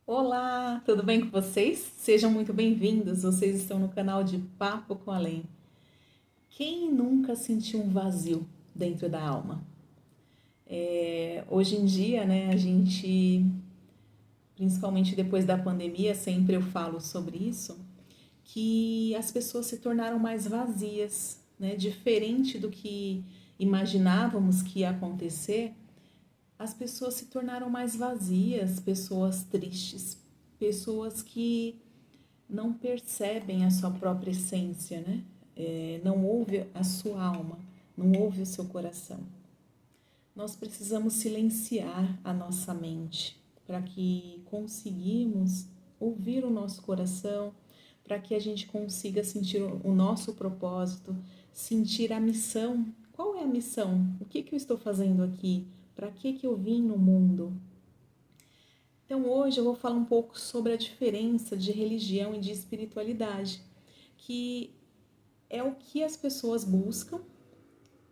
Olá, tudo bem com vocês? Sejam muito bem-vindos. Vocês estão no canal de Papo com Além. Quem nunca sentiu um vazio dentro da alma? Hoje em dia, né, a gente, principalmente depois da pandemia, sempre eu falo sobre isso, que as pessoas se tornaram mais vazias, né? Diferente do que imaginávamos que ia acontecer, as pessoas se tornaram mais vazias, pessoas tristes, pessoas que não percebem a sua própria essência, né? Não ouve a sua alma, não ouve o seu coração. Nós precisamos silenciar a nossa mente para que conseguimos ouvir o nosso coração, para que a gente consiga sentir o nosso propósito, sentir a missão. Qual é a missão? O que eu estou fazendo aqui? Para que eu vim no mundo? Então hoje eu vou falar um pouco sobre a diferença de religião e de espiritualidade, que é o que as pessoas buscam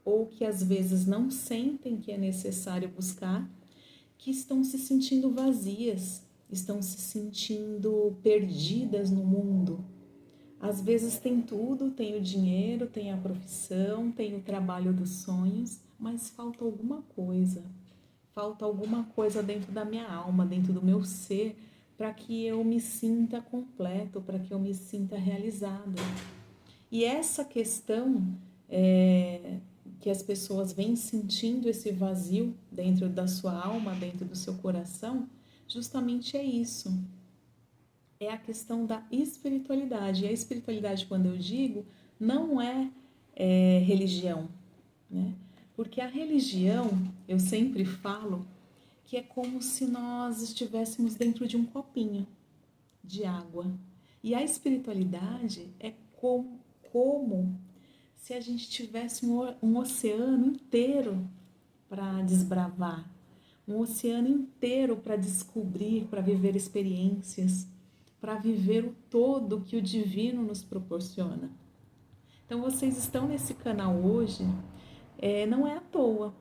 ou que às vezes não sentem que é necessário buscar, que estão se sentindo vazias, estão se sentindo perdidas no mundo. Às vezes tem tudo, tem o dinheiro, tem a profissão, tem o trabalho dos sonhos, mas falta alguma coisa dentro da minha alma, dentro do meu ser, para que eu me sinta completo, para que eu me sinta realizado. E essa questão que as pessoas vêm sentindo esse vazio dentro da sua alma, dentro do seu coração, justamente é isso. É a questão da espiritualidade. E a espiritualidade, quando eu digo, não é religião, né? Porque a religião, eu sempre falo, que é como se nós estivéssemos dentro de um copinho de água. E a espiritualidade é como se a gente tivesse um oceano inteiro para desbravar, um oceano inteiro para descobrir, para viver experiências, para viver o todo que o divino nos proporciona. Então vocês estão nesse canal hoje, não é à toa.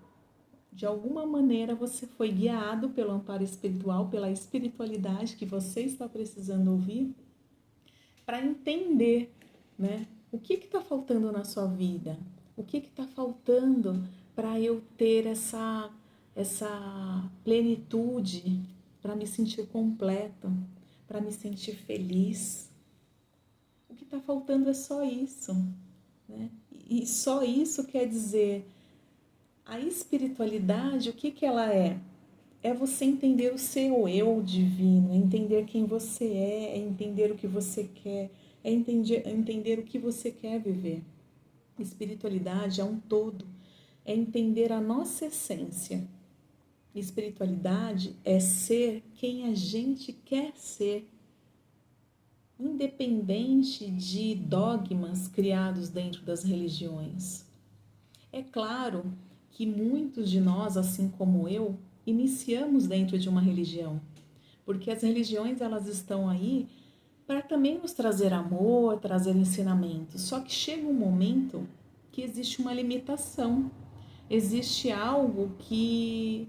De alguma maneira você foi guiado pelo amparo espiritual, pela espiritualidade que você está precisando ouvir, para entender, né? O que está faltando na sua vida? O que está faltando para eu ter essa plenitude, para me sentir completo, para me sentir feliz? O que está faltando é só isso, né? E só isso quer dizer a espiritualidade, o que ela é? É você entender o seu eu divino, entender quem você é entender o que você quer, entender o que você quer viver. Espiritualidade é um todo, é entender a nossa essência. Espiritualidade é ser quem a gente quer ser, independente de dogmas criados dentro das religiões. É claro que muitos de nós, assim como eu, iniciamos dentro de uma religião, porque as religiões elas estão aí para também nos trazer amor, trazer ensinamentos. Só que chega um momento que existe uma limitação, existe algo que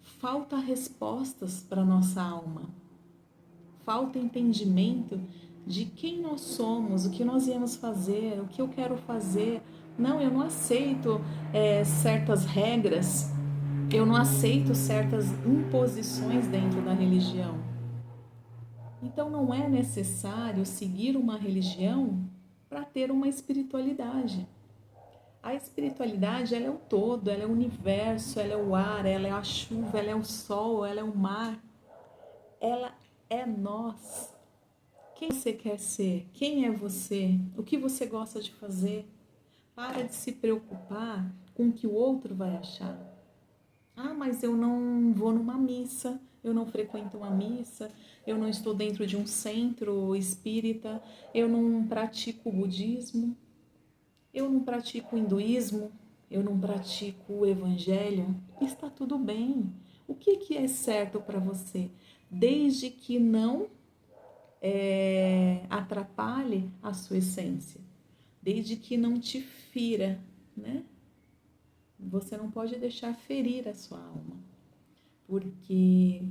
falta respostas para nossa alma, falta entendimento de quem nós somos, o que nós viemos fazer, o que eu quero fazer. Não, eu não aceito certas regras, eu não aceito certas imposições dentro da religião. Então não é necessário seguir uma religião para ter uma espiritualidade. A espiritualidade ela é o todo, ela é o universo, ela é o ar, ela é a chuva, ela é o sol, ela é o mar, ela é nós. Quem você quer ser? Quem é você? O que você gosta de fazer? Para de se preocupar com o que o outro vai achar. Ah, mas eu não vou numa missa, eu não frequento uma missa, eu não estou dentro de um centro espírita, eu não pratico o budismo, eu não pratico o hinduísmo, eu não pratico o evangelho. Está tudo bem. O que é certo para você? Desde que não atrapalhe a sua essência, desde que não te fira, né? Você não pode deixar ferir a sua alma, porque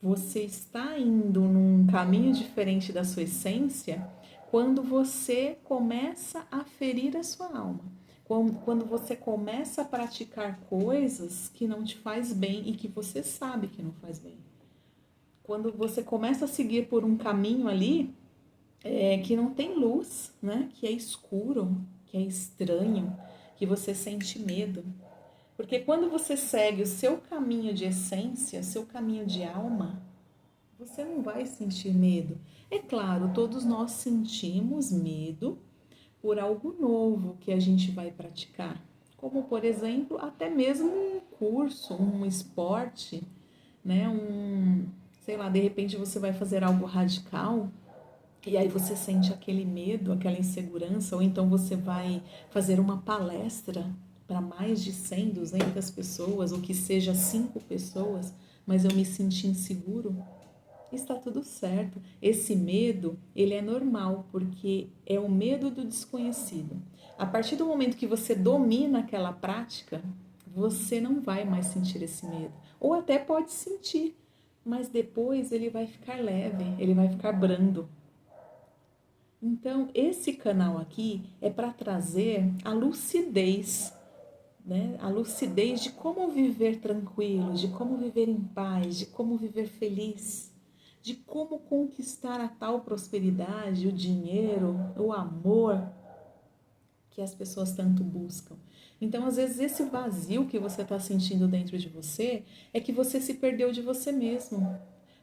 Você está indo num caminho diferente da sua essência quando você começa a ferir a sua alma. Quando você começa a praticar coisas que não te faz bem e que você sabe que não faz bem. Quando você começa a seguir por um caminho ali que não tem luz, né? Que é escuro, que é estranho, que você sente medo. Porque quando você segue o seu caminho de essência, seu caminho de alma, você não vai sentir medo. É claro, todos nós sentimos medo por algo novo que a gente vai praticar. Como, por exemplo, até mesmo um curso, um esporte, né? Sei lá, de repente você vai fazer algo radical e aí você sente aquele medo, aquela insegurança, ou então você vai fazer uma palestra para mais de 100, 200 pessoas, ou que seja 5 pessoas, mas eu me senti inseguro. Está tudo certo. Esse medo, ele é normal, porque é o medo do desconhecido. A partir do momento que você domina aquela prática, você não vai mais sentir esse medo. Ou até pode sentir, mas depois ele vai ficar leve, ele vai ficar brando. Então, esse canal aqui é para trazer a lucidez, né? A lucidez de como viver tranquilo, de como viver em paz, de como viver feliz, de como conquistar a tal prosperidade, o dinheiro, o amor que as pessoas tanto buscam. Então, às vezes, esse vazio que você está sentindo dentro de você é que você se perdeu de você mesmo.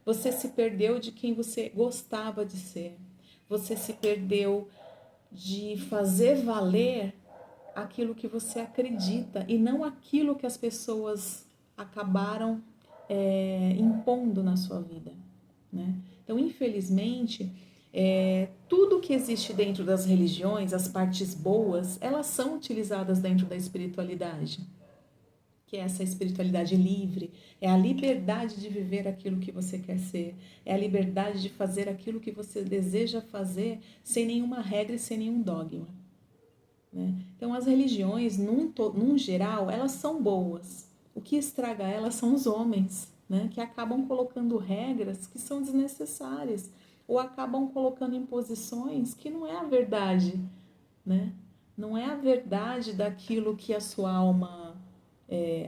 Você se perdeu de quem você gostava de ser. Você se perdeu de fazer valer aquilo que você acredita e não aquilo que as pessoas acabaram impondo na sua vida, né? Então, infelizmente, tudo que existe dentro das religiões, as partes boas, elas são utilizadas dentro da espiritualidade, que é essa espiritualidade livre, é a liberdade de viver aquilo que você quer ser, é a liberdade de fazer aquilo que você deseja fazer sem nenhuma regra e sem nenhum dogma, né? Então, as religiões, num geral, elas são boas. O que estraga elas são os homens, né? Que acabam colocando regras que são desnecessárias ou acabam colocando imposições que não é a verdade, né? Não é a verdade daquilo que a sua alma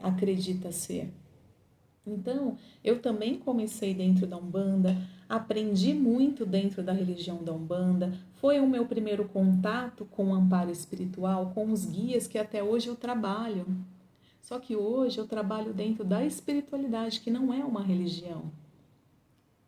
acredita ser. Então, eu também comecei dentro da Umbanda, aprendi muito dentro da religião da Umbanda, foi o meu primeiro contato com o amparo espiritual, com os guias que até hoje eu trabalho. Só que hoje eu trabalho dentro da espiritualidade, que não é uma religião.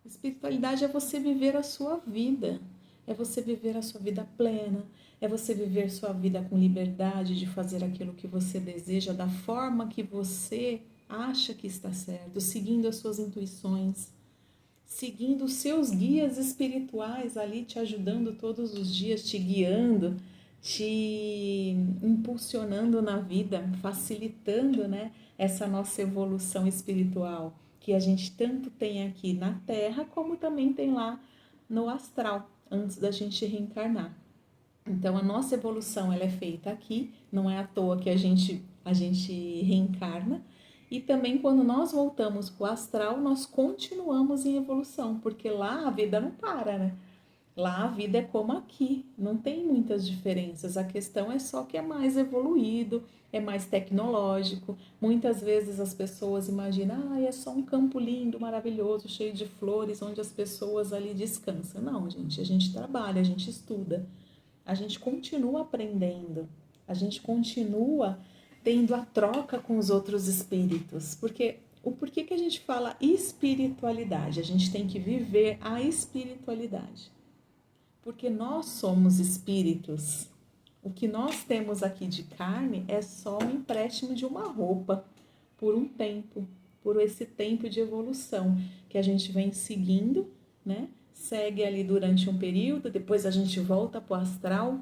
Espiritualidade é você viver a sua vida, é você viver a sua vida plena, é você viver sua vida com liberdade de fazer aquilo que você deseja, da forma que você acha que está certo, seguindo as suas intuições, seguindo os seus guias espirituais ali te ajudando todos os dias, te guiando, te impulsionando na vida, facilitando, né, essa nossa evolução espiritual que a gente tanto tem aqui na Terra, como também tem lá no astral, antes da gente reencarnar. Então, a nossa evolução ela é feita aqui, não é à toa que a gente reencarna. E também quando nós voltamos para o astral, nós continuamos em evolução, porque lá a vida não para, né? Lá a vida é como aqui, não tem muitas diferenças. A questão é só que é mais evoluído, é mais tecnológico. Muitas vezes as pessoas imaginam, é só um campo lindo, maravilhoso, cheio de flores, onde as pessoas ali descansam. Não, gente, a gente trabalha, a gente estuda, a gente continua aprendendo, a gente continua tendo a troca com os outros espíritos. Porque o porquê que a gente fala espiritualidade? A gente tem que viver a espiritualidade. Porque nós somos espíritos. O que nós temos aqui de carne é só um empréstimo de uma roupa por um tempo, por esse tempo de evolução que a gente vem seguindo, né? Segue ali durante um período, depois a gente volta para o astral,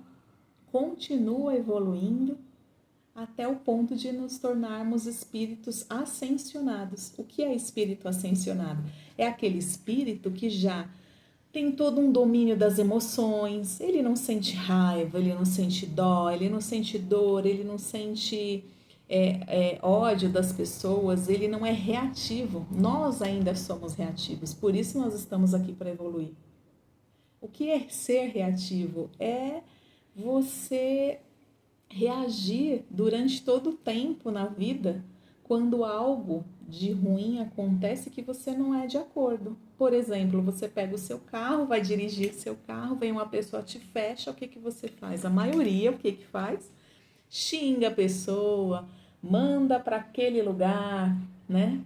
continua evoluindo até o ponto de nos tornarmos espíritos ascensionados. O que é espírito ascensionado? É aquele espírito que já tem todo um domínio das emoções, ele não sente raiva, ele não sente dó, ele não sente dor, ele não sente ódio das pessoas, ele não é reativo. Nós ainda somos reativos, por isso nós estamos aqui para evoluir. O que é ser reativo? É você reagir durante todo o tempo na vida quando algo de ruim acontece que você não é de acordo. Por exemplo, você pega o seu carro, vai dirigir seu carro, vem uma pessoa, te fecha, o que, que você faz? A maioria, o que, que faz? Xinga a pessoa, manda para aquele lugar, né?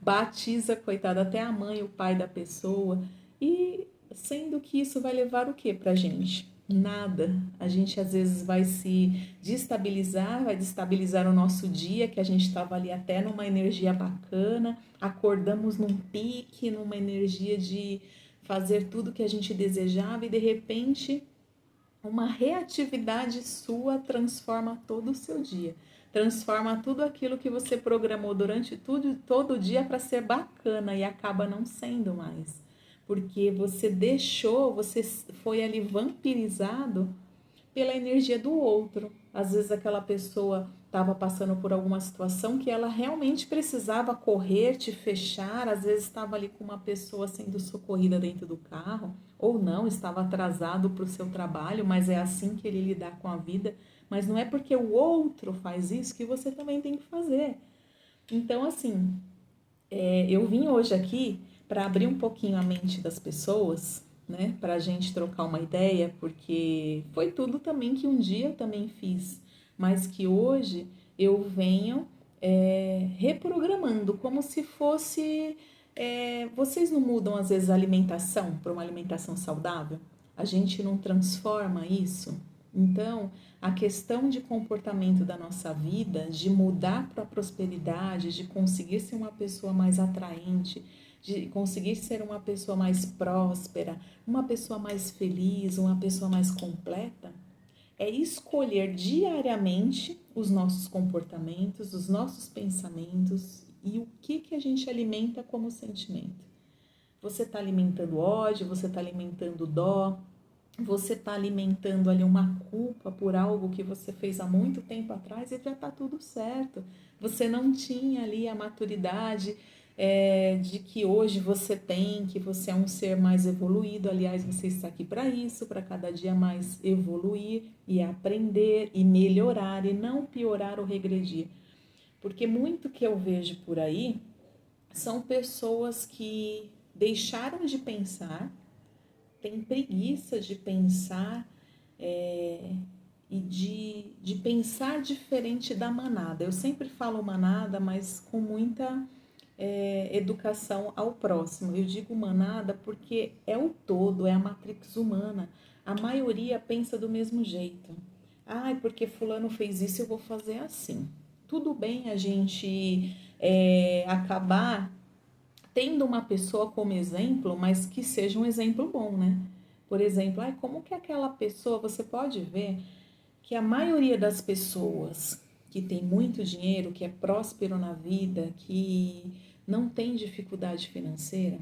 Batiza, coitada, até a mãe, o pai da pessoa. E sendo que isso vai levar o que pra gente? Nada. A gente às vezes vai se destabilizar, vai destabilizar o nosso dia, que a gente estava ali até numa energia bacana, acordamos num pique, numa energia de fazer tudo que a gente desejava e de repente uma reatividade sua transforma todo o seu dia. Transforma tudo aquilo que você programou durante todo o dia para ser bacana e acaba não sendo mais. Porque você deixou, você foi ali vampirizado pela energia do outro. Às vezes aquela pessoa estava passando por alguma situação que ela realmente precisava correr, te fechar, às vezes estava ali com uma pessoa sendo socorrida dentro do carro, ou não, estava atrasado para o seu trabalho, mas é assim que ele lidar com a vida. Mas não é porque o outro faz isso que você também tem que fazer. Então, assim, eu vim hoje aqui para abrir um pouquinho a mente das pessoas, né? Para a gente trocar uma ideia, porque foi tudo também que um dia eu também fiz, mas que hoje eu venho reprogramando, como se fosse. Vocês não mudam às vezes a alimentação para uma alimentação saudável? A gente não transforma isso? Então, a questão de comportamento da nossa vida, de mudar para a prosperidade, de conseguir ser uma pessoa mais atraente, de conseguir ser uma pessoa mais próspera, uma pessoa mais feliz, uma pessoa mais completa, é escolher diariamente os nossos comportamentos, os nossos pensamentos e o que a gente alimenta como sentimento. Você está alimentando ódio, você está alimentando dó, você está alimentando ali uma culpa por algo que você fez há muito tempo atrás e já está tudo certo. Você não tinha ali a maturidade de que hoje você tem, que você é um ser mais evoluído. Aliás, você está aqui para isso, para cada dia mais evoluir e aprender e melhorar e não piorar ou regredir. Porque muito que eu vejo por aí são pessoas que deixaram de pensar, tem preguiça de pensar e de pensar diferente da manada. Eu sempre falo manada, mas com muita educação ao próximo. Eu digo manada porque é o todo, é a matrix humana. A maioria pensa do mesmo jeito. Ai, porque fulano fez isso, eu vou fazer assim. Tudo bem a gente acabar tendo uma pessoa como exemplo, mas que seja um exemplo bom, né? Por exemplo, como que aquela pessoa, você pode ver que a maioria das pessoas que tem muito dinheiro, que é próspero na vida, que não tem dificuldade financeira,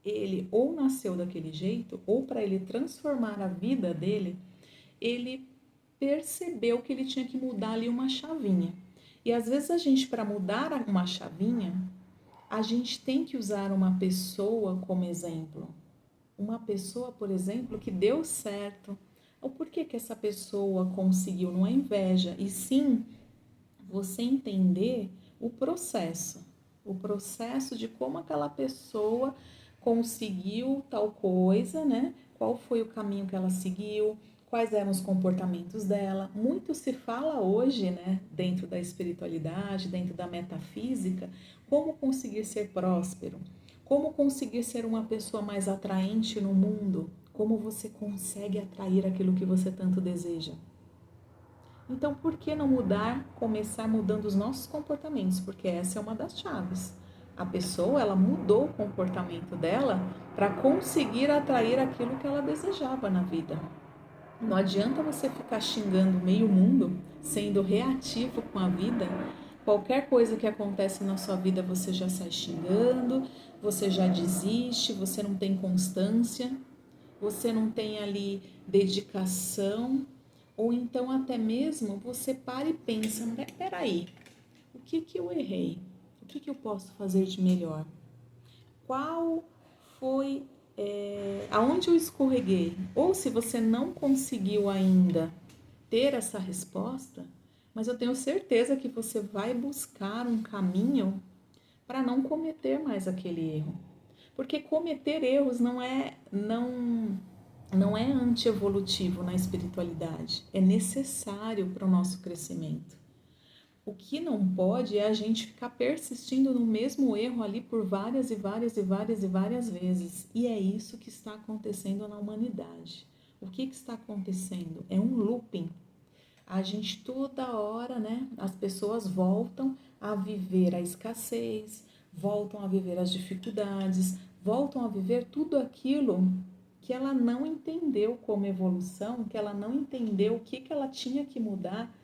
ele ou nasceu daquele jeito, ou para ele transformar a vida dele, ele percebeu que ele tinha que mudar ali uma chavinha. E às vezes a gente, para mudar uma chavinha, a gente tem que usar uma pessoa como exemplo. Uma pessoa, por exemplo, que deu certo. O porquê que essa pessoa conseguiu? Não é inveja, e sim você entender o processo. O processo de como aquela pessoa conseguiu tal coisa, né? Qual foi o caminho que ela seguiu, quais eram os comportamentos dela. Muito se fala hoje, né, dentro da espiritualidade, dentro da metafísica, como conseguir ser próspero, como conseguir ser uma pessoa mais atraente no mundo, como você consegue atrair aquilo que você tanto deseja. Então, por que não mudar, começar mudando os nossos comportamentos? Porque essa é uma das chaves. A pessoa, ela mudou o comportamento dela para conseguir atrair aquilo que ela desejava na vida. Não adianta você ficar xingando meio mundo, sendo reativo com a vida. Qualquer coisa que acontece na sua vida, você já sai xingando, você já desiste, você não tem constância, você não tem ali dedicação, Ou então até mesmo você para e pensa, peraí, o que que eu errei? O que que eu posso fazer de melhor? Qual foi, aonde eu escorreguei? Ou se você não conseguiu ainda ter essa resposta, mas eu tenho certeza que você vai buscar um caminho para não cometer mais aquele erro. Porque cometer erros não é antievolutivo na espiritualidade, é necessário para o nosso crescimento. O que não pode é a gente ficar persistindo no mesmo erro ali por várias e várias e várias e várias vezes. E é isso que está acontecendo na humanidade. O que está acontecendo? É um looping. A gente toda hora, né? As pessoas voltam a viver a escassez, voltam a viver as dificuldades, voltam a viver tudo aquilo que ela não entendeu como evolução, que ela não entendeu o que ela tinha que mudar,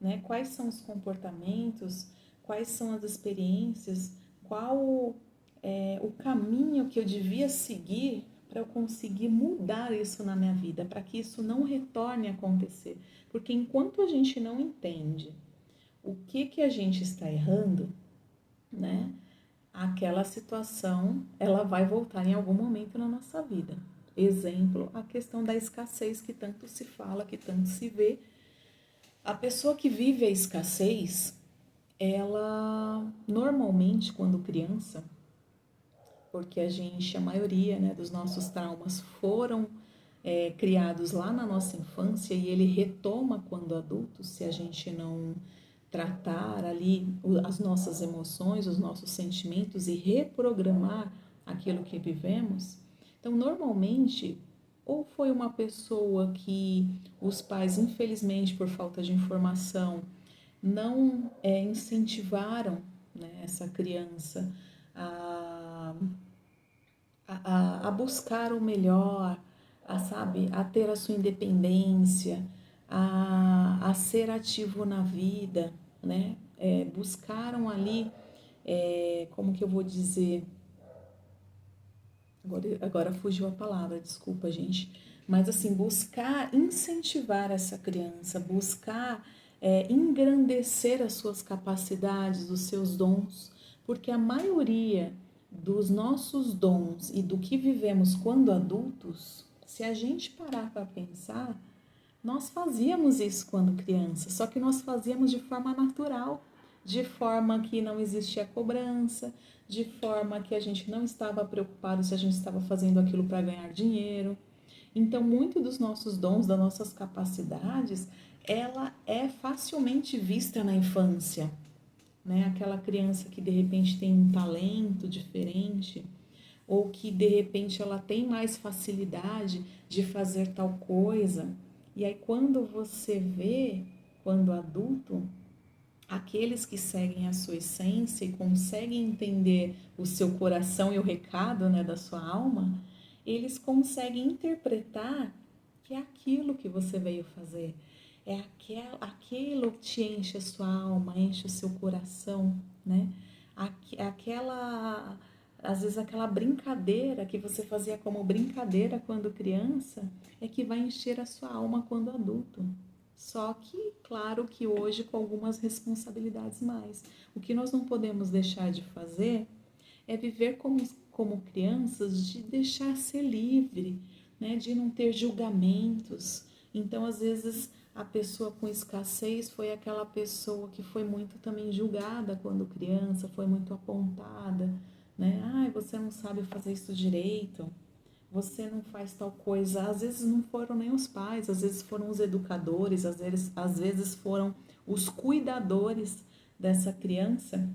né? Quais são os comportamentos, quais são as experiências, qual é o caminho que eu devia seguir para eu conseguir mudar isso na minha vida, para que isso não retorne a acontecer. Porque enquanto a gente não entende o que a gente está errando, né? Aquela situação, ela vai voltar em algum momento na nossa vida. Exemplo, a questão da escassez que tanto se fala, que tanto se vê. A pessoa que vive a escassez, ela normalmente, quando criança, porque a maioria, né, dos nossos traumas foram criados lá na nossa infância e ele retoma quando adulto, se a gente não tratar ali as nossas emoções, os nossos sentimentos e reprogramar aquilo que vivemos. Então, normalmente, ou foi uma pessoa que os pais, infelizmente, por falta de informação, não incentivaram, né, essa criança a, a buscar o melhor, sabe, a ter a sua independência, a ser ativo na vida, né? Buscaram ali, como que eu vou dizer? Agora fugiu a palavra, desculpa, gente. Mas assim, buscar incentivar essa criança, buscar engrandecer as suas capacidades, os seus dons, porque a maioria dos nossos dons e do que vivemos quando adultos, se a gente parar para pensar, nós fazíamos isso quando criança, só que nós fazíamos de forma natural, de forma que não existia cobrança, de forma que a gente não estava preocupado se a gente estava fazendo aquilo para ganhar dinheiro. Então, muito dos nossos dons, das nossas capacidades, ela é facilmente vista na infância, né? Aquela criança que de repente tem um talento diferente, ou que de repente ela tem mais facilidade de fazer tal coisa. E aí quando você vê, quando adulto, aqueles que seguem a sua essência e conseguem entender o seu coração e o recado, né, da sua alma, eles conseguem interpretar que é aquilo que você veio fazer. É aquilo que te enche a sua alma, enche o seu coração, né? Aquela, às vezes aquela brincadeira que você fazia como brincadeira quando criança, é que vai encher a sua alma quando adulto. Só que, claro que hoje com algumas responsabilidades mais. O que nós não podemos deixar de fazer é viver como crianças, de deixar ser livre, né? De não ter julgamentos. Então, às vezes, a pessoa com escassez foi aquela pessoa que foi muito também julgada quando criança, foi muito apontada, né? Ai, você não sabe fazer isso direito, você não faz tal coisa. Às vezes não foram nem os pais, às vezes foram os educadores, às vezes foram os cuidadores dessa criança,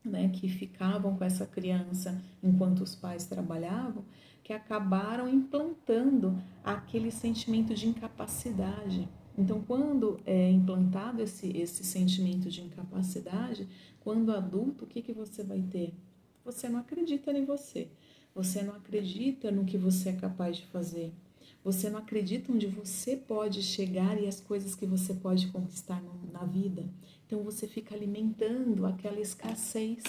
né, que ficavam com essa criança enquanto os pais trabalhavam, que acabaram implantando aquele sentimento de incapacidade. Então, quando é implantado esse sentimento de incapacidade, quando adulto, o que você vai ter? Você não acredita em você. Você não acredita no que você é capaz de fazer. Você não acredita onde você pode chegar e as coisas que você pode conquistar na vida. Então você fica alimentando aquela escassez.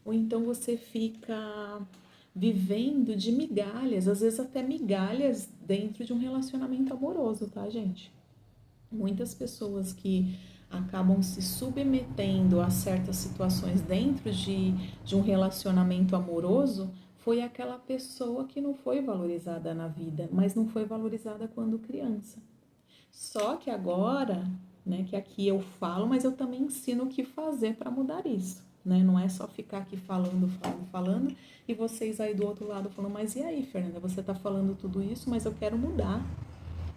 Ou então você fica vivendo de migalhas, às vezes até migalhas dentro de um relacionamento amoroso, tá, gente? Muitas pessoas que acabam se submetendo a certas situações dentro de um relacionamento amoroso foi aquela pessoa que não foi valorizada na vida, mas não foi valorizada quando criança. Só que agora, né, que aqui eu falo, mas eu também ensino o que fazer para mudar isso, né? Não é só ficar aqui falando e vocês aí do outro lado falando, mas e aí, Fernanda, você está falando tudo isso, mas eu quero mudar.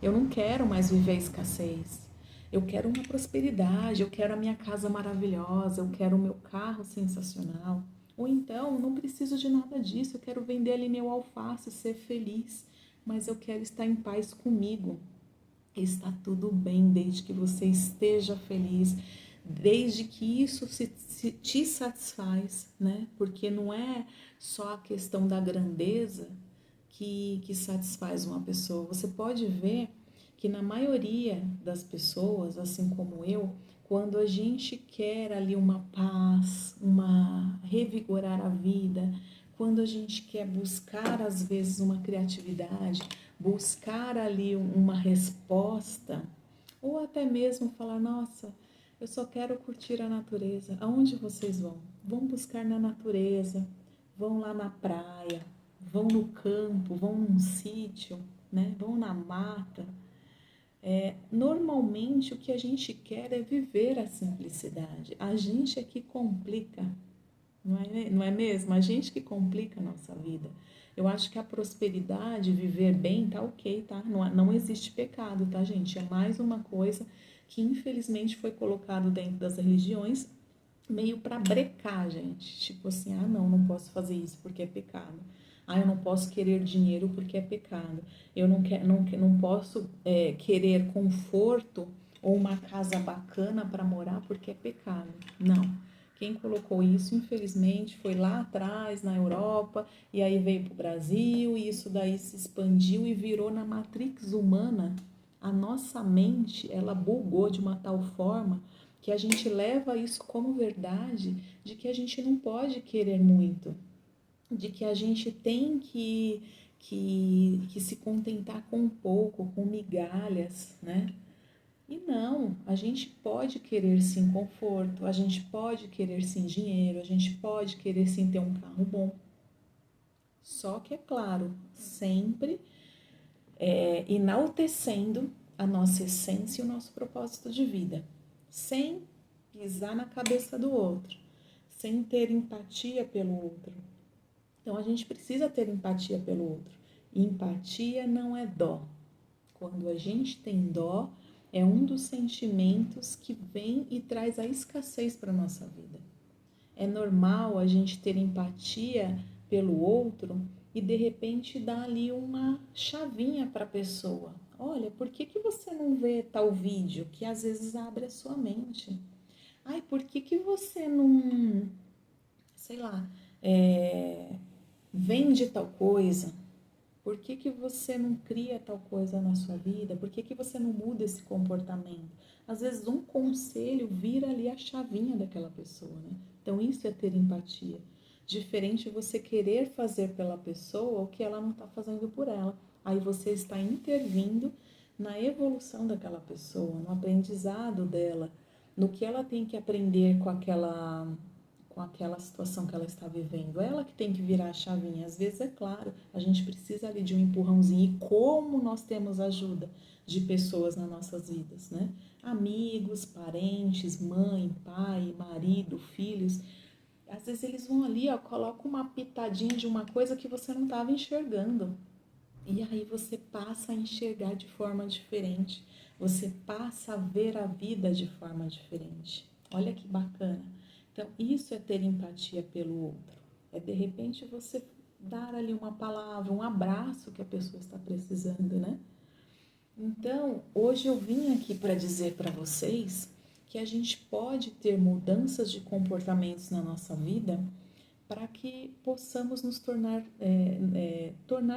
Eu não quero mais viver a escassez. Eu quero uma prosperidade, eu quero a minha casa maravilhosa, eu quero o meu carro sensacional. Ou então, não preciso de nada disso, eu quero vender ali meu alface, ser feliz, mas eu quero estar em paz comigo. Está tudo bem desde que você esteja feliz, desde que isso te satisfaz, né? Porque não é só a questão da grandeza que satisfaz uma pessoa. Você pode ver que na maioria das pessoas, assim como eu, quando a gente quer ali uma paz, uma revigorar a vida, quando a gente quer buscar às vezes uma criatividade, buscar ali uma resposta, ou até mesmo falar, nossa, eu só quero curtir a natureza. Aonde vocês vão? Vão buscar na natureza, vão lá na praia, vão no campo, vão num sítio, né? Vão na mata. Normalmente o que a gente quer é viver a simplicidade. A gente é que complica, não é mesmo? A gente que complica a nossa vida. Eu acho que a prosperidade, viver bem, tá ok, tá? Não existe pecado, tá, gente? É mais uma coisa que infelizmente foi colocado dentro das religiões meio para brecar, gente. Tipo assim, ah, não posso fazer isso porque é pecado. Ah, eu não posso querer dinheiro porque é pecado. Eu não posso querer conforto ou uma casa bacana para morar porque é pecado. Não. Quem colocou isso, infelizmente, foi lá atrás, na Europa, e aí veio para o Brasil, e isso daí se expandiu e virou na matrix humana. A nossa mente, ela bugou de uma tal forma que a gente leva isso como verdade, de que a gente não pode querer muito, de que a gente tem que se contentar com pouco, com migalhas, né? E não, a gente pode querer sim conforto, a gente pode querer sim dinheiro, a gente pode querer sim ter um carro bom. Só que, é claro, sempre enaltecendo a nossa essência e o nosso propósito de vida, sem pisar na cabeça do outro, sem ter empatia pelo outro. Então a gente precisa ter empatia pelo outro. Empatia não é dó. Quando a gente tem dó, é um dos sentimentos que vem e traz a escassez para a nossa vida. É normal a gente ter empatia pelo outro e de repente dar ali uma chavinha para a pessoa. Olha, por que você não vê tal vídeo que às vezes abre a sua mente? Ai, por que você não, sei lá, vende tal coisa? Por que você não cria tal coisa na sua vida? Por que você não muda esse comportamento? Às vezes um conselho vira ali a chavinha daquela pessoa, né? Então isso é ter empatia. Diferente de você querer fazer pela pessoa o que ela não está fazendo por ela. Aí você está intervindo na evolução daquela pessoa, no aprendizado dela, no que ela tem que aprender com aquela situação que ela está vivendo. Ela que tem que virar a chavinha. Às vezes, é claro, a gente precisa ali de um empurrãozinho. E como nós temos ajuda de pessoas nas nossas vidas, né? Amigos, parentes, mãe, pai, marido, filhos. Às vezes eles vão ali, ó, colocam uma pitadinha de uma coisa que você não estava enxergando. E aí você passa a enxergar de forma diferente. Você passa a ver a vida de forma diferente. Olha que bacana. Então, isso é ter empatia pelo outro. É de repente você dar ali uma palavra, um abraço que a pessoa está precisando, né? Então, hoje eu vim aqui para dizer para vocês que a gente pode ter mudanças de comportamentos na nossa vida para que possamos nos tornar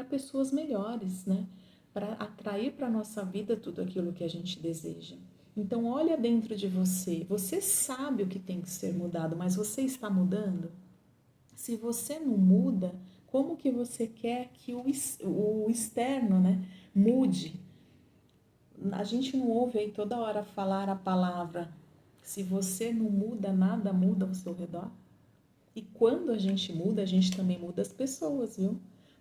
pessoas melhores, né? Para atrair para a nossa vida tudo aquilo que a gente deseja. Então, olha dentro de você. Você sabe o que tem que ser mudado, mas você está mudando? Se você não muda, como que você quer que o externo, né, mude? A gente não ouve aí toda hora falar a palavra: se você não muda, nada muda ao seu redor. E quando a gente muda, a gente também muda as pessoas, viu?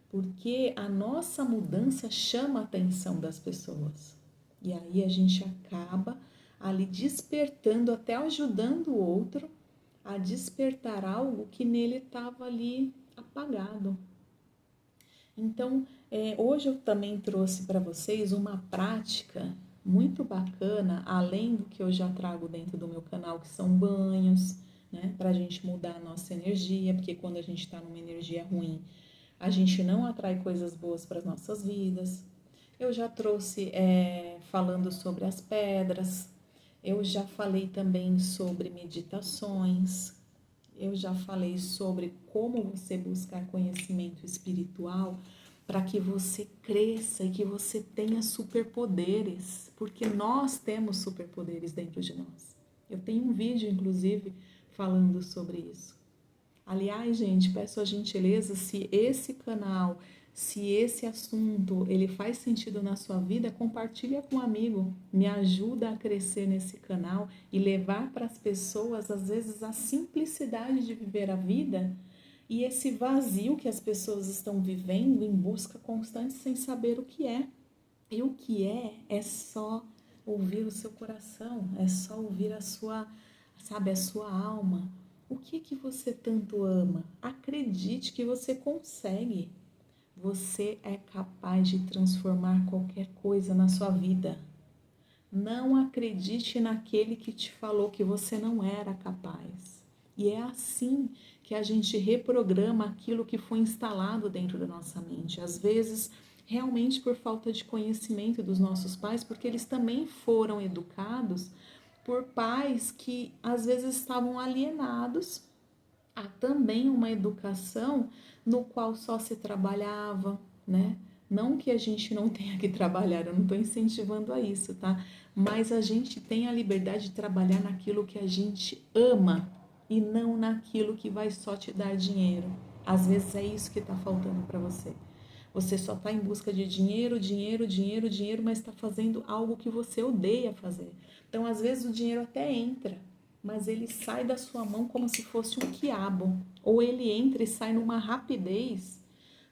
Porque a nossa mudança chama a atenção das pessoas. E aí a gente acaba ali despertando, até ajudando o outro a despertar algo que nele estava ali apagado. Então, hoje eu também trouxe para vocês uma prática muito bacana, além do que eu já trago dentro do meu canal, que são banhos, né? Para a gente mudar a nossa energia, porque quando a gente está numa energia ruim, a gente não atrai coisas boas para as nossas vidas. Eu já trouxe falando sobre as pedras, eu já falei também sobre meditações, eu já falei sobre como você buscar conhecimento espiritual para que você cresça e que você tenha superpoderes, porque nós temos superpoderes dentro de nós. Eu tenho um vídeo, inclusive, falando sobre isso. Aliás, gente, peço a gentileza, se esse canal, se esse assunto, ele faz sentido na sua vida, compartilha com um amigo, me ajuda a crescer nesse canal e levar para as pessoas, às vezes, a simplicidade de viver a vida e esse vazio que as pessoas estão vivendo em busca constante sem saber o que é. E o que é só ouvir o seu coração, é só ouvir a sua, sabe, a sua alma. O que você tanto ama? Acredite que você consegue. Você é capaz de transformar qualquer coisa na sua vida. Não acredite naquele que te falou que você não era capaz. E é assim que a gente reprograma aquilo que foi instalado dentro da nossa mente. Às vezes, realmente por falta de conhecimento dos nossos pais, porque eles também foram educados por pais que às vezes estavam alienados a também uma educação no qual só se trabalhava, né? Não que a gente não tenha que trabalhar, eu não estou incentivando a isso, tá? Mas a gente tem a liberdade de trabalhar naquilo que a gente ama e não naquilo que vai só te dar dinheiro. Às vezes é isso que está faltando para você. Você só está em busca de dinheiro, dinheiro, dinheiro, dinheiro, mas está fazendo algo que você odeia fazer. Então, às vezes, o dinheiro até entra, mas ele sai da sua mão como se fosse um quiabo. Ou ele entra e sai numa rapidez,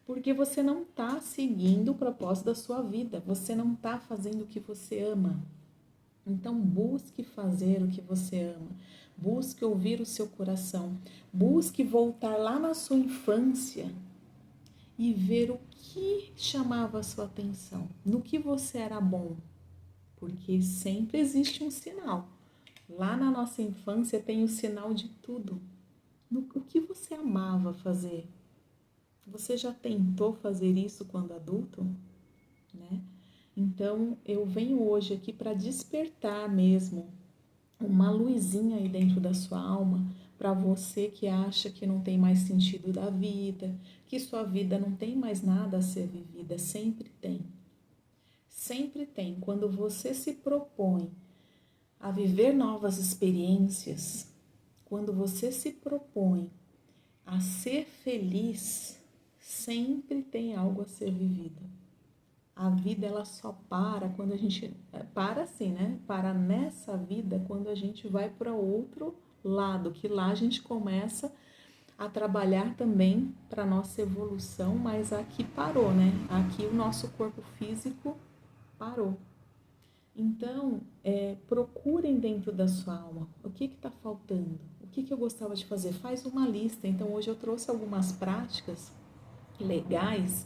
porque você não está seguindo o propósito da sua vida. Você não está fazendo o que você ama. Então, busque fazer o que você ama. Busque ouvir o seu coração. Busque voltar lá na sua infância e ver o que chamava a sua atenção, no que você era bom, porque sempre existe um sinal. Lá na nossa infância tem o sinal de tudo. O que você amava fazer? Você já tentou fazer isso quando adulto? Né? Então, eu venho hoje aqui para despertar mesmo uma luzinha aí dentro da sua alma, para você que acha que não tem mais sentido da vida, que sua vida não tem mais nada a ser vivida. Sempre tem. Sempre tem. Quando você se propõe a viver novas experiências, quando você se propõe a ser feliz, sempre tem algo a ser vivido. A vida ela só para quando a gente para assim, né? Para nessa vida quando a gente vai para outro lado, que lá a gente começa a trabalhar também para nossa evolução, mas aqui parou, né? Aqui o nosso corpo físico parou. Então, procurem dentro da sua alma o que está faltando, o que eu gostava de fazer. Faz uma lista. Então, hoje eu trouxe algumas práticas legais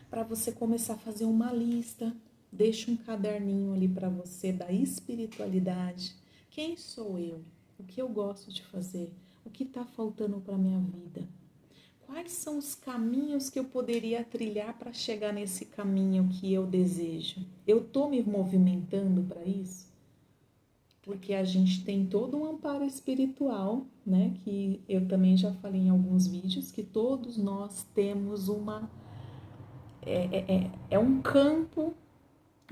para você começar a fazer uma lista. Deixa um caderninho ali para você da espiritualidade. Quem sou eu? O que eu gosto de fazer? O que está faltando para minha vida? Quais são os caminhos que eu poderia trilhar para chegar nesse caminho que eu desejo? Eu estou me movimentando para isso? Porque a gente tem todo um amparo espiritual, né? Que eu também já falei em alguns vídeos, que todos nós temos é um campo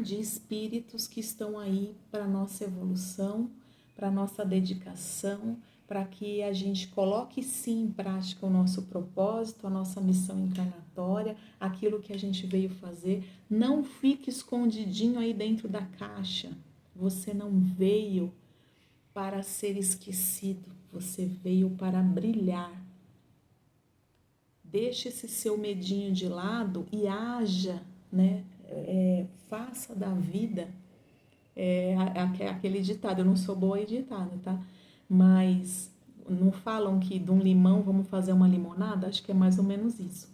de espíritos que estão aí para nossa evolução, para nossa dedicação, para que a gente coloque sim em prática o nosso propósito, a nossa missão encarnatória, aquilo que a gente veio fazer. Não fique escondidinho aí dentro da caixa. Você não veio para ser esquecido, você veio para brilhar. Deixe esse seu medinho de lado e haja, né? Faça da vida, aquele ditado, eu não sou boa em ditado, tá? Mas não falam que de um limão vamos fazer uma limonada? Acho que é mais ou menos isso.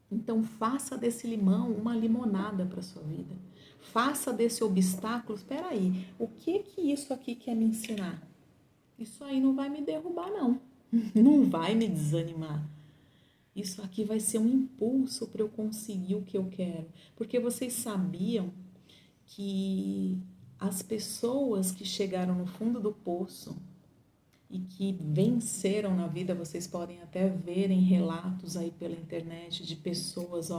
Então faça desse limão uma limonada para sua vida. Faça desse obstáculo, espera aí, o que isso aqui quer me ensinar? Isso aí não vai me derrubar, não. Não vai me desanimar. Isso aqui vai ser um impulso para eu conseguir o que eu quero. Porque vocês sabiam que as pessoas que chegaram no fundo do poço e que venceram na vida, vocês podem até ver em relatos aí pela internet de pessoas,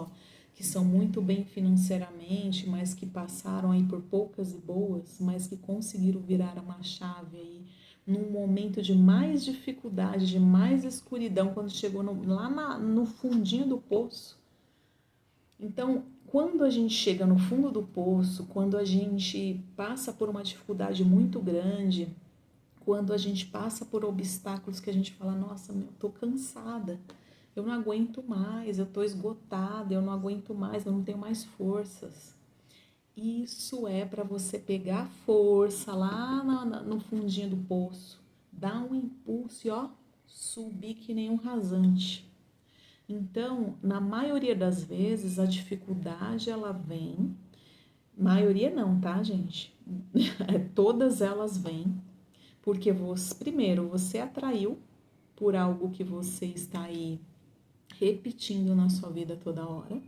que são muito bem financeiramente, mas que passaram aí por poucas e boas, mas que conseguiram virar uma chave aí num momento de mais dificuldade, de mais escuridão, quando chegou lá no fundinho do poço. Então, quando a gente chega no fundo do poço, quando a gente passa por uma dificuldade muito grande, quando a gente passa por obstáculos que a gente fala, nossa, eu tô cansada, eu não aguento mais, eu tô esgotada, eu não aguento mais, eu não tenho mais forças. Isso é para você pegar força lá no fundinho do poço, dar um impulso e subir que nem um rasante. Então, na maioria das vezes, a dificuldade ela vem, maioria não, tá, gente? Todas elas vêm porque primeiro, você atraiu por algo que você está aí repetindo na sua vida toda hora,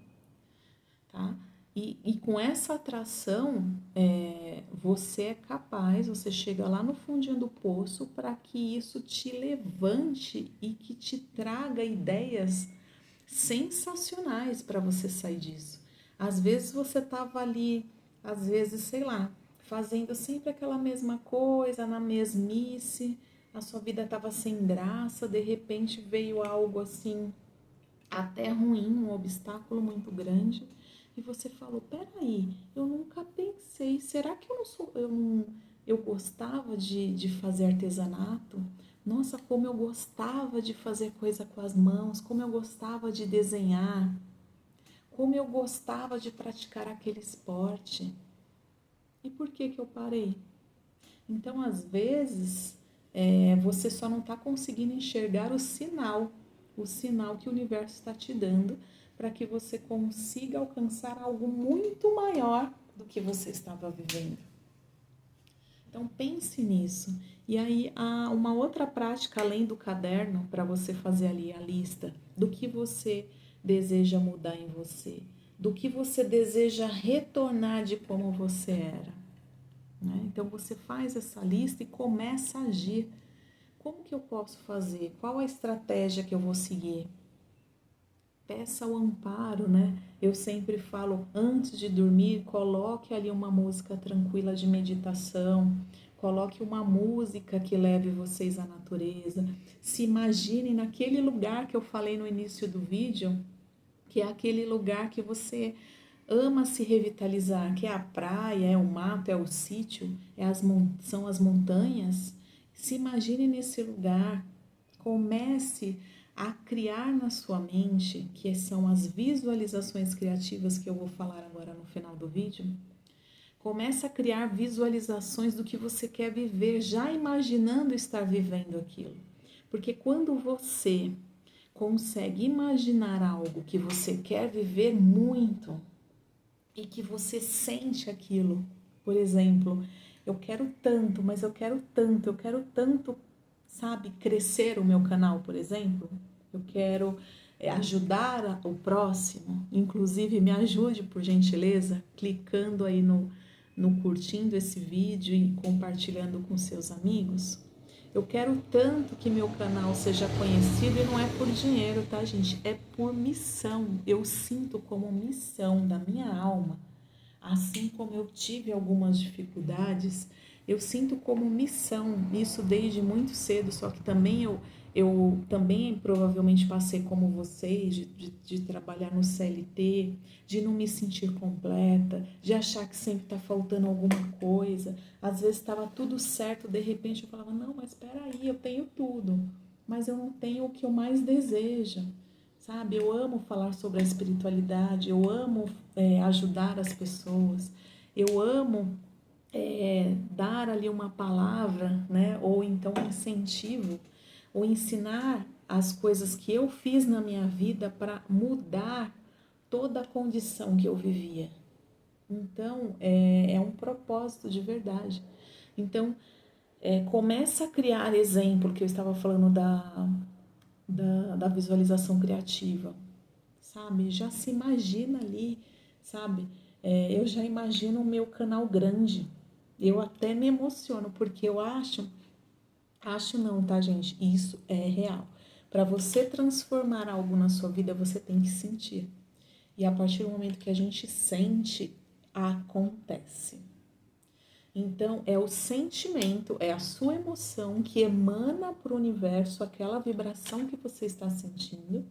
tá? E com essa atração, você é capaz, você chega lá no fundinho do poço para que isso te levante e que te traga ideias sensacionais para você sair disso. Às vezes você estava ali, às vezes, sei lá, fazendo sempre aquela mesma coisa, na mesmice, a sua vida estava sem graça, de repente veio algo assim, até ruim, um obstáculo muito grande, e você falou, peraí, eu nunca pensei, será que eu gostava de fazer artesanato? Nossa, como eu gostava de fazer coisa com as mãos, como eu gostava de desenhar, como eu gostava de praticar aquele esporte. E por que eu parei? Então, às vezes, você só não está conseguindo enxergar o sinal que o universo está te dando para que você consiga alcançar algo muito maior do que você estava vivendo. Então, pense nisso. E aí, há uma outra prática além do caderno para você fazer ali a lista do que você deseja mudar em você, do que você deseja retornar de como você era. Né? Então, você faz essa lista e começa a agir. Como que eu posso fazer? Qual a estratégia que eu vou seguir? Peça o amparo, né? Eu sempre falo, antes de dormir, coloque ali uma música tranquila de meditação, coloque uma música que leve vocês à natureza. Se imagine naquele lugar que eu falei no início do vídeo, que é aquele lugar que você ama se revitalizar, que é a praia, é o mato, é o sítio, são as montanhas. Se imagine nesse lugar, comece a criar na sua mente, que são as visualizações criativas que eu vou falar agora no final do vídeo. Comece a criar visualizações do que você quer viver, já imaginando estar vivendo aquilo. Porque quando você consegue imaginar algo que você quer viver muito e que você sente aquilo, por exemplo, eu quero tanto, mas eu quero tanto, sabe, crescer o meu canal, por exemplo, eu quero ajudar o próximo, inclusive me ajude, por gentileza, clicando aí no curtindo esse vídeo e compartilhando com seus amigos. Eu quero tanto que meu canal seja conhecido e não é por dinheiro, tá, gente? É por missão. Eu sinto como missão da minha alma, assim como eu tive algumas dificuldades, Eu sinto como missão, isso desde muito cedo, só que também eu também provavelmente passei como vocês, de trabalhar no CLT, de não me sentir completa, de achar que sempre está faltando alguma coisa. Às vezes estava tudo certo, de repente eu falava, não, mas espera aí, eu tenho tudo, mas eu não tenho o que eu mais desejo, sabe? Eu amo falar sobre a espiritualidade, eu amo ajudar as pessoas, eu amo dar ali uma palavra, né? Ou então um incentivo, ou ensinar as coisas que eu fiz na minha vida para mudar toda a condição que eu vivia. Então, é um propósito de verdade. Então, começa a criar exemplo, que eu estava falando da visualização criativa, sabe? Já se imagina ali, sabe? Eu já imagino o meu canal grande. Eu até me emociono, porque eu acho não, tá, gente? Isso é real. Para você transformar algo na sua vida, você tem que sentir. E a partir do momento que a gente sente, acontece. Então, é o sentimento, é a sua emoção que emana para o universo aquela vibração que você está sentindo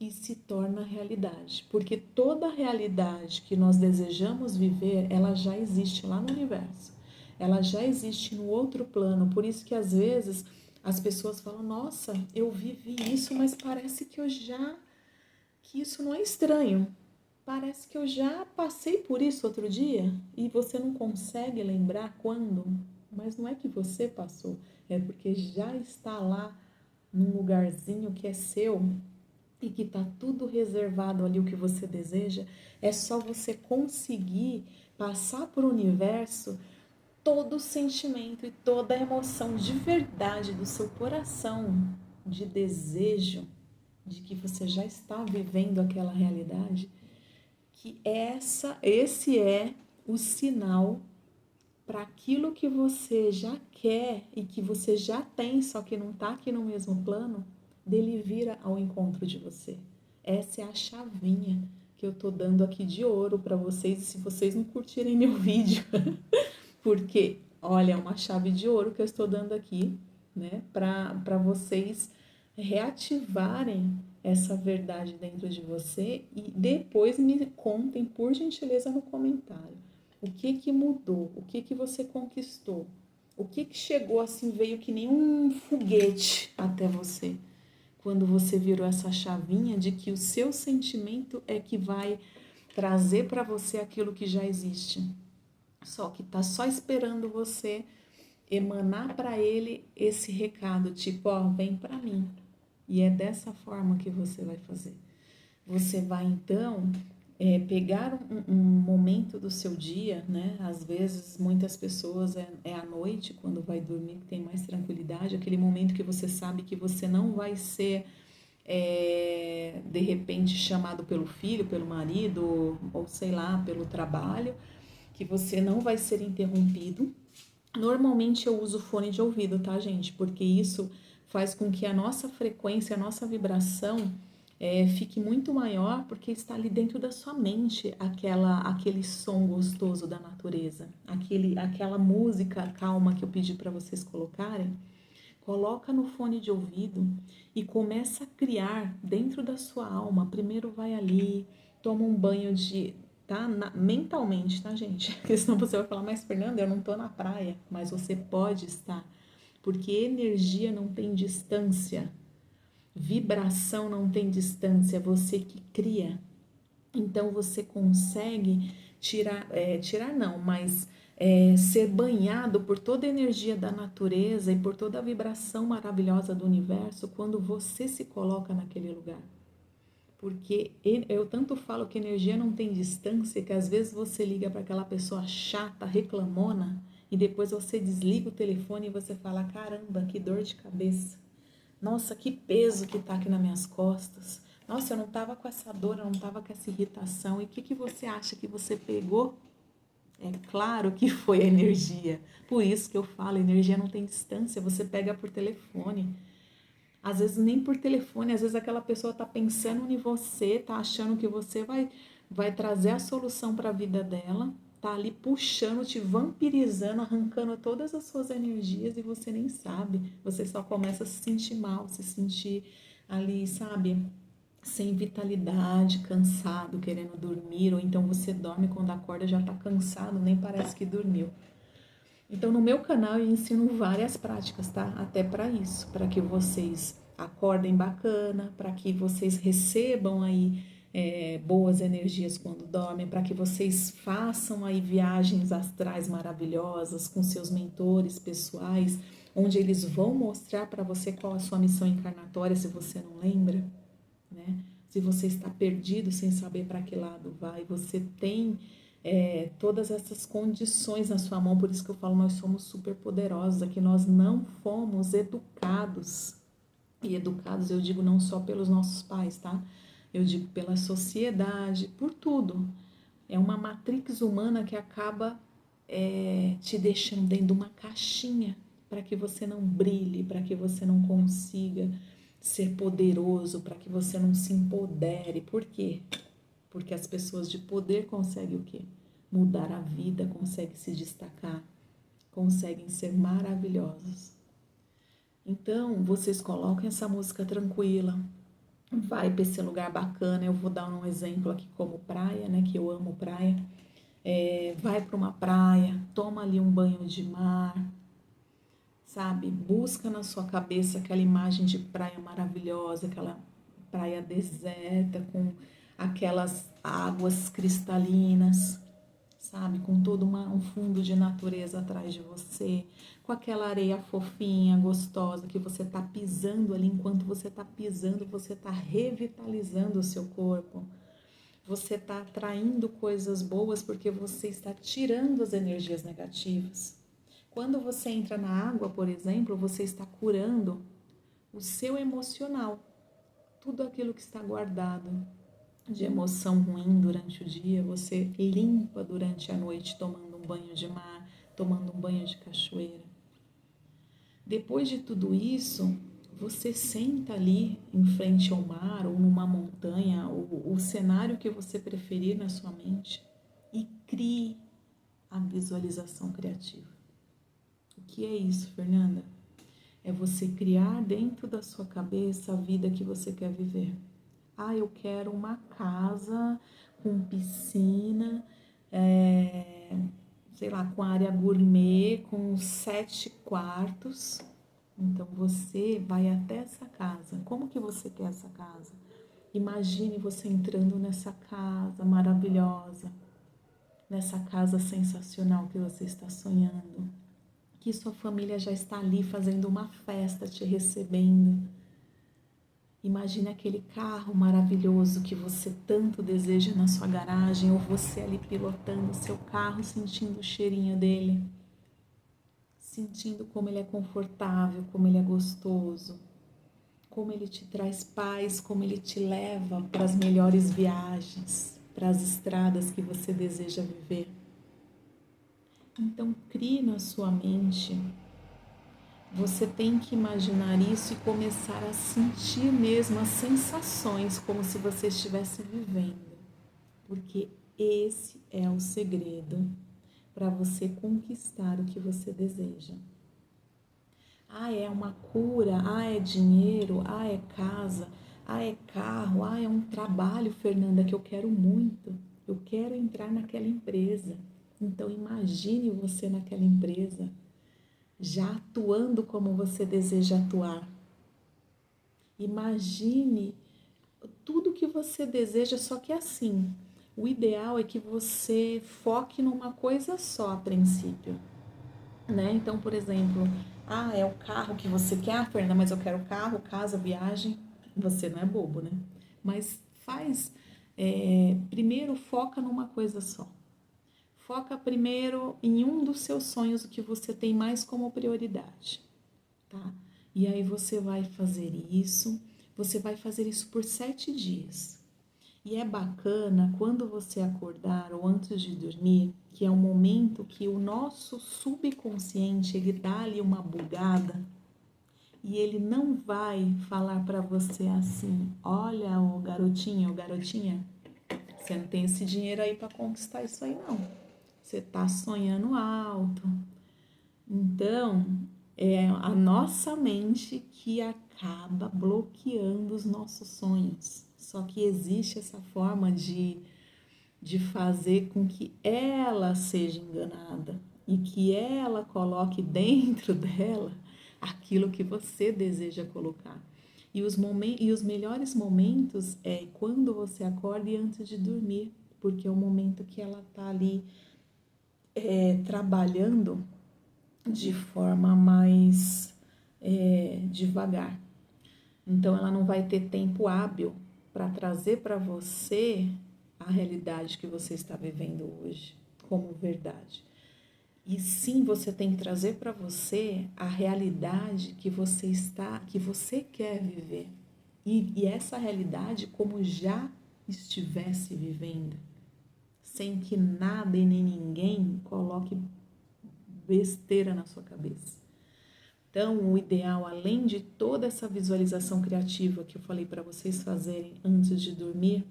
e se torna realidade. Porque toda realidade que nós desejamos viver, ela já existe lá no universo. Ela já existe no outro plano. Por isso que às vezes as pessoas falam: "Nossa, eu vivi isso, mas parece que isso não é estranho. Parece que eu já passei por isso outro dia", e você não consegue lembrar quando. Mas não é que você passou, é porque já está lá num lugarzinho que é seu e que está tudo reservado ali o que você deseja. É só você conseguir passar para o universo todo o sentimento e toda a emoção de verdade do seu coração, de desejo, de que você já está vivendo aquela realidade, que esse é o sinal para aquilo que você já quer e que você já tem, só que não está aqui no mesmo plano, dele vir ao encontro de você. Essa é a chavinha que eu tô dando aqui de ouro para vocês, e se vocês não curtirem meu vídeo, porque, olha, é uma chave de ouro que eu estou dando aqui, né, para vocês reativarem essa verdade dentro de você, e depois me contem, por gentileza, no comentário. O que mudou? O que você conquistou? O que chegou assim, veio que nem um foguete até você? Quando você virou essa chavinha de que o seu sentimento é que vai trazer para você aquilo que já existe. Só que tá só esperando você emanar para ele esse recado, tipo, ó, vem para mim. E é dessa forma que você vai fazer. Você vai então pegar um momento do seu dia, né? Às vezes, muitas pessoas é à noite, quando vai dormir, que tem mais tranquilidade, aquele momento que você sabe que você não vai ser, de repente, chamado pelo filho, pelo marido, ou sei lá, pelo trabalho, que você não vai ser interrompido. Normalmente eu uso fone de ouvido, tá, gente? Porque isso faz com que a nossa frequência, a nossa vibração fique muito maior, porque está ali dentro da sua mente aquele som gostoso da natureza, aquela música calma que eu pedi para vocês colocarem. Coloca no fone de ouvido e começa a criar dentro da sua alma. Primeiro vai ali, toma um banho tá? Mentalmente, tá, gente? Porque senão você vai falar, mas Fernanda, eu não tô na praia. Mas você pode estar, porque energia não tem distância, vibração não tem distância, é você que cria. Então você consegue tirar não, mas ser banhado por toda a energia da natureza e por toda a vibração maravilhosa do universo quando você se coloca naquele lugar. Porque eu tanto falo que energia não tem distância, que às vezes você liga para aquela pessoa chata, reclamona, e depois você desliga o telefone e você fala, caramba, que dor de cabeça. Nossa, que peso que tá aqui nas minhas costas. Nossa, eu não tava com essa dor, eu não tava com essa irritação. E o que você acha que você pegou? É claro que foi a energia. Por isso que eu falo, energia não tem distância, você pega por telefone. Às vezes nem por telefone, às vezes aquela pessoa tá pensando em você, tá achando que você vai trazer a solução para a vida dela. tá ali puxando, te vampirizando, arrancando todas as suas energias e você nem sabe. Você só começa a se sentir mal, se sentir ali, sabe, sem vitalidade, cansado, querendo dormir, ou então você dorme quando acorda já tá cansado, nem parece que dormiu. Então, no meu canal eu ensino várias práticas, tá? Até para isso, para que vocês acordem bacana, para que vocês recebam aí boas energias quando dormem, para que vocês façam aí viagens astrais maravilhosas com seus mentores pessoais, onde eles vão mostrar para você qual a sua missão encarnatória, se você não lembra, né? Se você está perdido sem saber para que lado vai, você tem todas essas condições na sua mão, por isso que eu falo, nós somos super poderosos, aqui nós não fomos educados, e educados eu digo não só pelos nossos pais, tá? Eu digo pela sociedade, por tudo. É uma matrix humana que acaba te deixando dentro de uma caixinha para que você não brilhe, para que você não consiga ser poderoso, para que você não se empodere. Por quê? Porque as pessoas de poder conseguem o quê? Mudar a vida, conseguem se destacar, conseguem ser maravilhosos. Então, vocês colocam essa música tranquila, vai para esse lugar bacana. Eu vou dar um exemplo aqui como praia, né? Que eu amo praia. Vai para uma praia, toma ali um banho de mar, sabe? Busca na sua cabeça aquela imagem de praia maravilhosa, aquela praia deserta com aquelas águas cristalinas, sabe? Com todo um fundo de natureza atrás de você, com aquela areia fofinha, gostosa, que você tá pisando ali. Enquanto você tá pisando, você tá revitalizando o seu corpo. Você está atraindo coisas boas porque você está tirando as energias negativas. Quando você entra na água, por exemplo, você está curando o seu emocional. Tudo aquilo que está guardado de emoção ruim durante o dia, você limpa durante a noite tomando um banho de mar, tomando um banho de cachoeira. Depois de tudo isso, você senta ali em frente ao mar ou numa montanha, o cenário que você preferir na sua mente, e crie a visualização criativa. O que é isso, Fernanda? É você criar dentro da sua cabeça a vida que você quer viver. Ah, eu quero uma casa com piscina, sei lá, com área gourmet, com 7 quartos. Então você vai até essa casa. Como que você quer essa casa? Imagine você entrando nessa casa maravilhosa, nessa casa sensacional que você está sonhando, que sua família já está ali fazendo uma festa, te recebendo. Imagine aquele carro maravilhoso que você tanto deseja na sua garagem, ou você ali pilotando o seu carro, sentindo o cheirinho dele, sentindo como ele é confortável, como ele é gostoso, como ele te traz paz, como ele te leva para as melhores viagens, para as estradas que você deseja viver. Então, crie na sua mente. Você tem que imaginar isso e começar a sentir mesmo as sensações como se você estivesse vivendo. Porque esse é o segredo para você conquistar o que você deseja. Ah, é uma cura, ah, é dinheiro, ah, é casa, ah, é carro, ah, é um trabalho, Fernanda, que eu quero muito. Eu quero entrar naquela empresa. Então imagine você naquela empresa, já atuando como você deseja atuar. Imagine tudo que você deseja, só que assim, o ideal é que você foque numa coisa só a princípio, né? Então, por exemplo, é o carro que você quer, Fernanda, mas eu quero carro, casa, viagem. Você não é bobo, né? Mas primeiro foca numa coisa só. Foca primeiro em um dos seus sonhos, o que você tem mais como prioridade, tá? E aí você vai fazer isso por 7 dias. E é bacana quando você acordar ou antes de dormir, que é um momento que o nosso subconsciente, ele dá ali uma bugada e ele não vai falar para você assim: olha, ô garotinho ou garotinha, você não tem esse dinheiro aí para conquistar isso aí não. você está sonhando alto. Então, é a nossa mente que acaba bloqueando os nossos sonhos. Só que existe essa forma de fazer com que ela seja enganada e que ela coloque dentro dela aquilo que você deseja colocar. E os melhores momentos é quando você acorda e antes de dormir, porque é o momento que ela está ali trabalhando de forma mais devagar. Então, ela não vai ter tempo hábil para trazer para você a realidade que você está vivendo hoje como verdade. E sim, você tem que trazer para você a realidade que você quer viver. E essa realidade como já estivesse vivendo, sem que nada e nem ninguém coloque besteira na sua cabeça. Então, o ideal, além de toda essa visualização criativa que eu falei para vocês fazerem antes de dormir,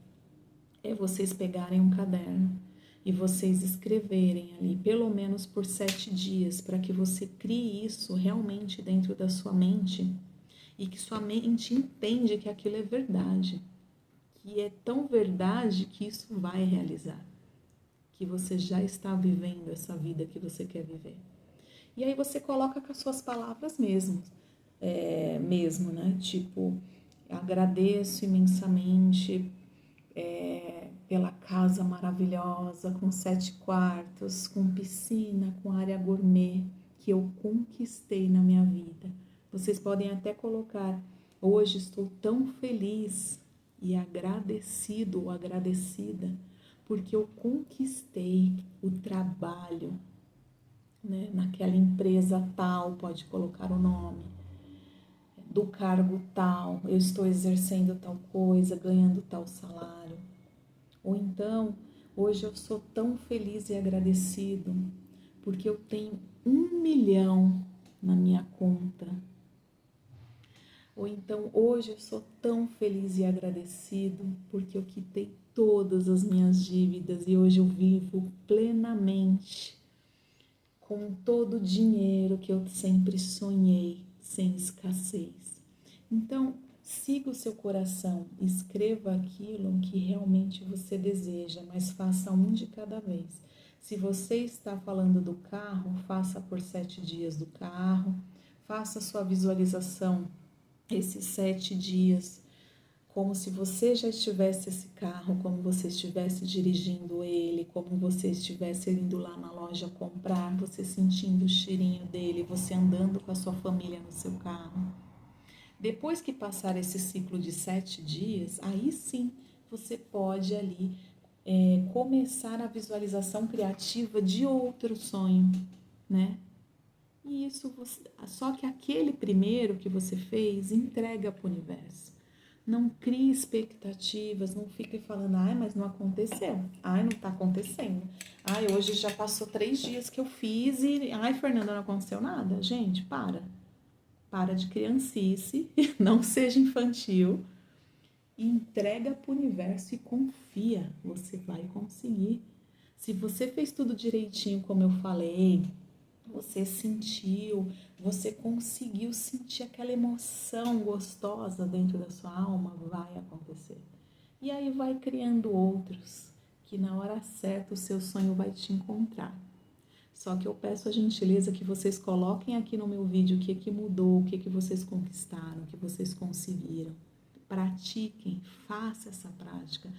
é vocês pegarem um caderno e vocês escreverem ali, pelo menos por 7 dias, para que você crie isso realmente dentro da sua mente e que sua mente entende que aquilo é verdade, que é tão verdade que isso vai realizar, que você já está vivendo essa vida que você quer viver. E aí você coloca com as suas palavras mesmo, né? Tipo, agradeço imensamente pela casa maravilhosa, com 7 quartos, com piscina, com área gourmet, que eu conquistei na minha vida. Vocês podem até colocar, hoje estou tão feliz e agradecido ou agradecida, porque eu conquistei o trabalho, né, naquela empresa tal, pode colocar o nome, do cargo tal, eu estou exercendo tal coisa, ganhando tal salário. Ou então, hoje eu sou tão feliz e agradecido porque eu tenho 1 milhão na minha conta. Ou então, hoje eu sou tão feliz e agradecido porque eu quitei todas as minhas dívidas e hoje eu vivo plenamente com todo o dinheiro que eu sempre sonhei, sem escassez. Então, siga o seu coração, escreva aquilo que realmente você deseja, mas faça um de cada vez. Se você está falando do carro, faça por 7 dias do carro, faça sua visualização esses 7 dias, como se você já estivesse esse carro, como você estivesse dirigindo ele, como você estivesse indo lá na loja comprar, você sentindo o cheirinho dele, você andando com a sua família no seu carro. Depois que passar esse ciclo de 7 dias, aí sim você pode ali começar a visualização criativa de outro sonho, né? E isso, só que aquele primeiro que você fez, entrega para o universo. Não crie expectativas, não fique falando, ai, mas não aconteceu, ai, não está acontecendo, ai, hoje já passou 3 dias que eu fiz e, ai, Fernanda, não aconteceu nada. Gente, para de criancice, não seja infantil, entrega para o universo e confia, você vai conseguir. Se você fez tudo direitinho, como eu falei, você sentiu, você conseguiu sentir aquela emoção gostosa dentro da sua alma, vai acontecer. E aí vai criando outros, que na hora certa o seu sonho vai te encontrar. Só que eu peço a gentileza que vocês coloquem aqui no meu vídeo o que mudou, o que vocês conquistaram, o que vocês conseguiram. Pratiquem, faça essa prática.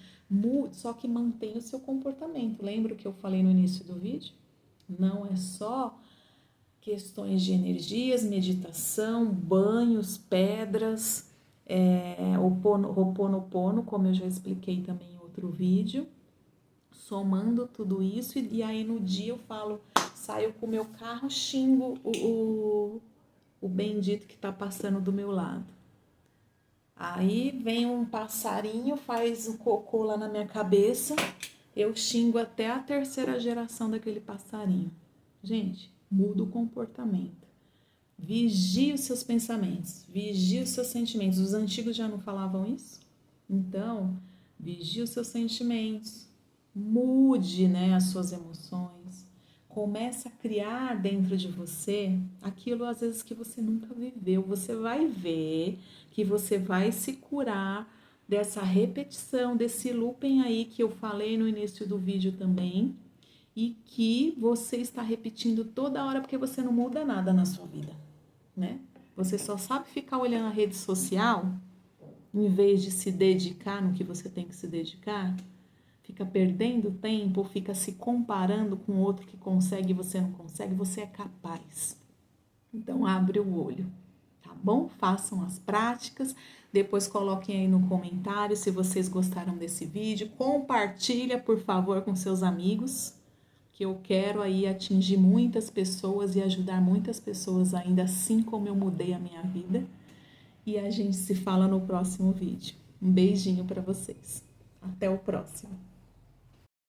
Só que mantenha o seu comportamento. Lembra o que eu falei no início do vídeo? Não é só questões de energias, meditação, banhos, pedras, Ho'oponopono, como eu já expliquei também em outro vídeo, somando tudo isso, e aí no dia eu falo, saio com o meu carro, xingo o bendito que tá passando do meu lado. Aí vem um passarinho, faz um cocô lá na minha cabeça, eu xingo até a 3ª geração daquele passarinho. Gente, muda o comportamento. Vigie os seus pensamentos, vigie os seus sentimentos. Os antigos já não falavam isso? Então, vigie os seus sentimentos, mude, né, as suas emoções, começa a criar dentro de você aquilo às vezes que você nunca viveu. Você vai ver que você vai se curar dessa repetição, desse looping aí que eu falei no início do vídeo também, e que você está repetindo toda hora porque você não muda nada na sua vida, né? Você só sabe ficar olhando a rede social em vez de se dedicar no que você tem que se dedicar. Fica perdendo tempo, fica se comparando com outro que consegue e você não consegue, você é capaz. Então, abre o olho, tá bom? Façam as práticas, depois coloquem aí no comentário se vocês gostaram desse vídeo. Compartilha, por favor, com seus amigos, que eu quero aí atingir muitas pessoas e ajudar muitas pessoas ainda, assim como eu mudei a minha vida. E a gente se fala no próximo vídeo. Um beijinho para vocês. Até o próximo.